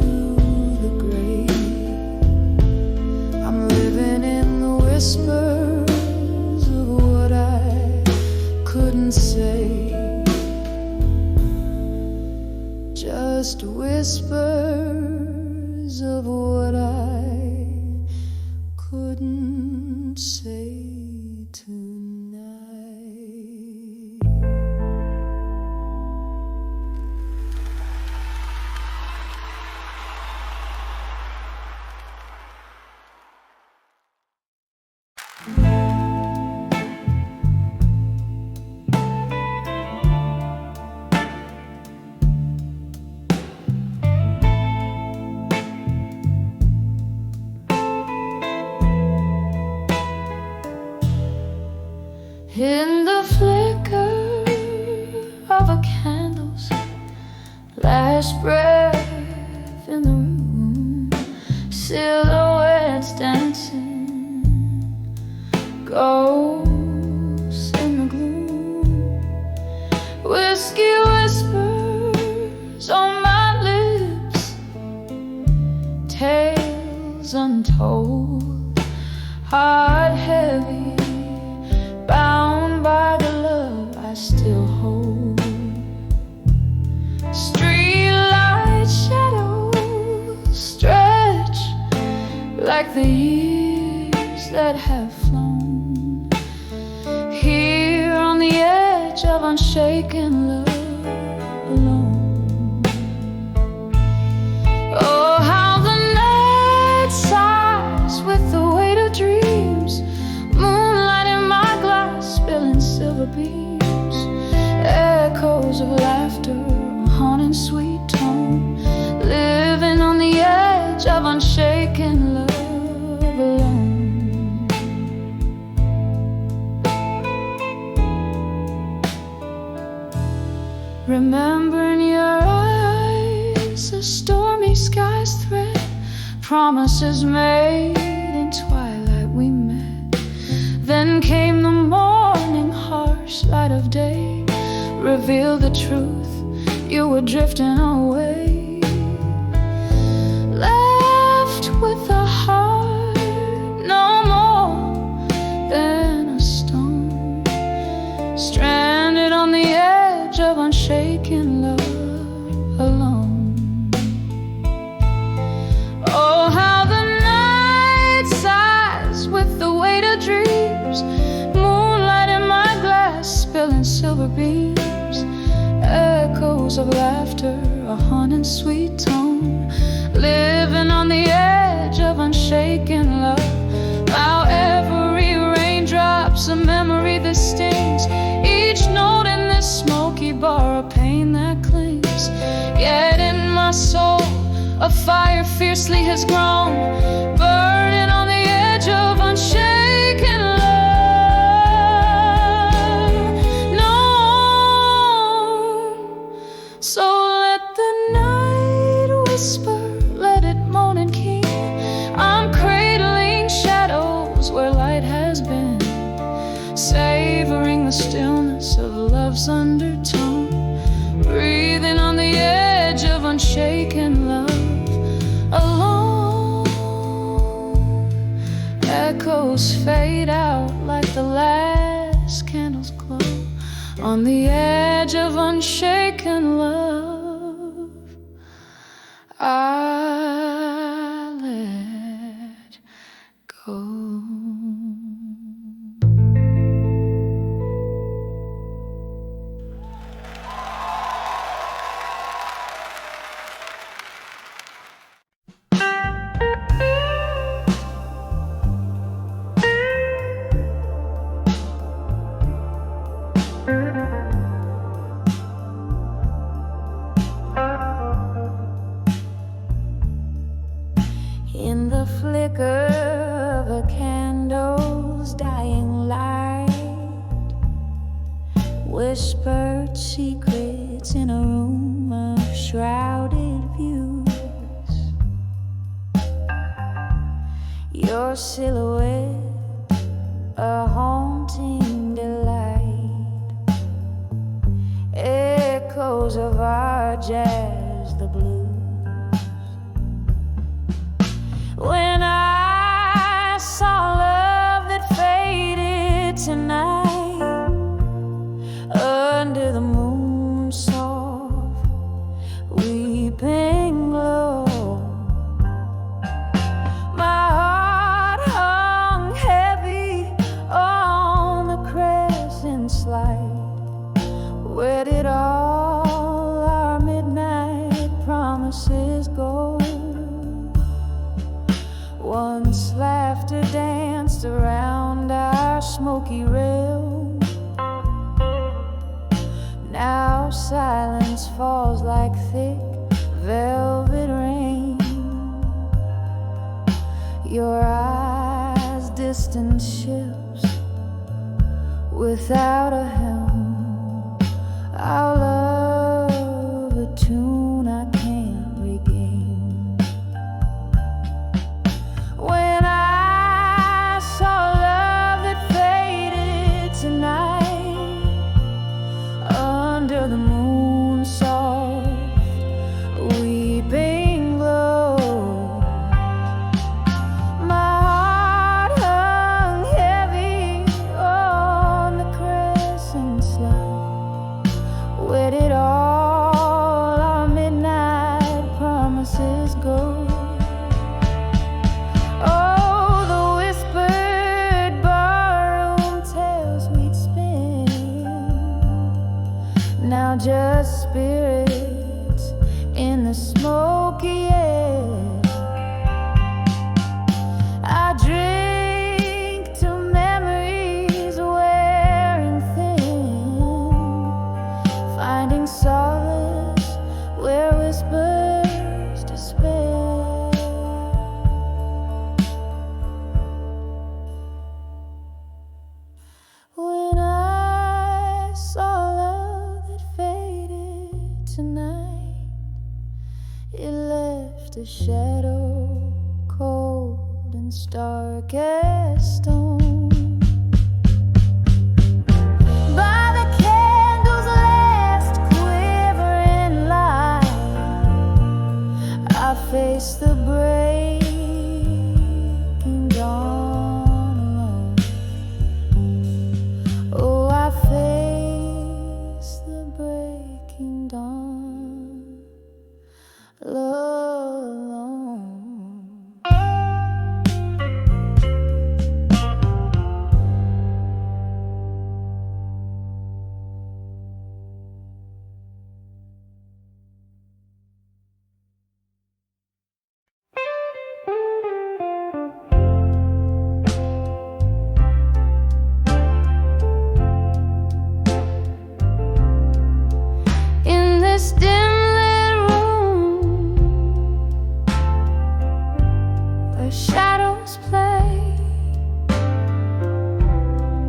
the grave. I'm living in the whispers of what I couldn't say, just whispers of what I couldn't say tonight. In the flicker of a candle's last breath in the room, silhouettes dancing, ghosts in the gloom, whiskey whispers on my lips, tales untold, heart heavy, bound by the love I still hold. Streetlight shadows stretch like the years that have flown. Here on the edge edge of unshaken love alone. Oh, how the night sighs with the weight of dreams, moonlight in my glass spilling silver beams, echoes of laughter, haunting sweet tone, living on the edge of unshaken love alone. Remember in your eyes a stormy sky's thread, promises made in twilight we met. Then came the morning, harsh light of day, revealed the truth, you were drifting away. Left with a heart no more than a stone, stranded on the edge of unshaken love alone. Oh, how the night sighs with the weight of dreams, moonlight in my glass spilling silver beams, echoes of laughter, a haunting sweet tone, living on the edge of unshaken love. How every raindrop's a memory that stings, each note in this smoky bar a pain that clings. Yet in my soul a fire fiercely has grown, burning on the edge of unshaken love. So let the night whisper, let it moan and keen. I'm cradling shadows where light has been, savoring the stillness of love's undertone, breathing on the edge of unshaken love alone. Echoes fade out like the last candle's glow, on the edge of unshaken love I let go. In the flicker of a candle's dying light, whispered secrets in a room of shrouded views. Your silhouette, a haunting delight, echoes of our jazz, the blues. When I saw love that faded tonight, under the moon's soft weeping glow, my heart hung heavy on the crescent's light. Where did all our midnight promises go? Once laughter danced around our smoky realm, now silence falls like thick velvet rain. Your eyes distant ships without a helm, our love a tune I can't regain. When I saw love that faded tonight, under the moon's soft weeping glow, my heart hung heavy on the crescent's light. Where not just spirits in the smoky air. I drink to memories wearing thin, finding solace where whispers despair. When I saw love that faded tonight, it left a shadow cold and stark as stone. By the candle's last quivering light, I faced the breaking dawn alone. Oh, I faced the breaking dawn alone. In this dim-lit room where shadows play,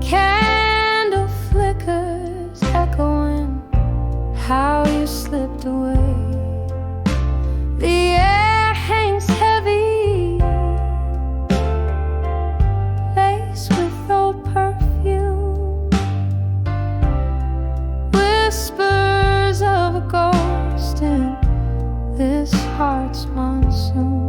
candle flickers echoing how you slipped away. The air hangs heavy, laced with old perfume, whispers of a ghost in this heart's monsoon.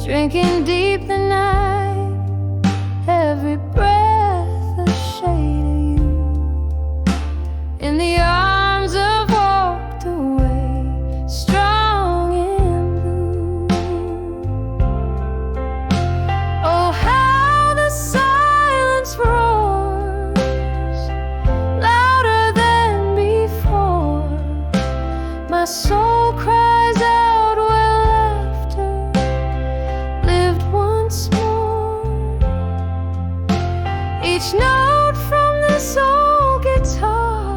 Drinking deep the night, every breath a shade of you. In the arms of walked away, strong in blue. Oh, how the silence roars, louder than before. My soul cries out where laughter lived once more. Each note from this old guitar,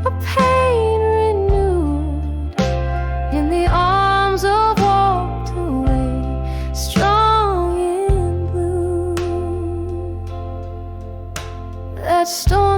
a pain renewed. In the arms of walked away, strong in blue. That storm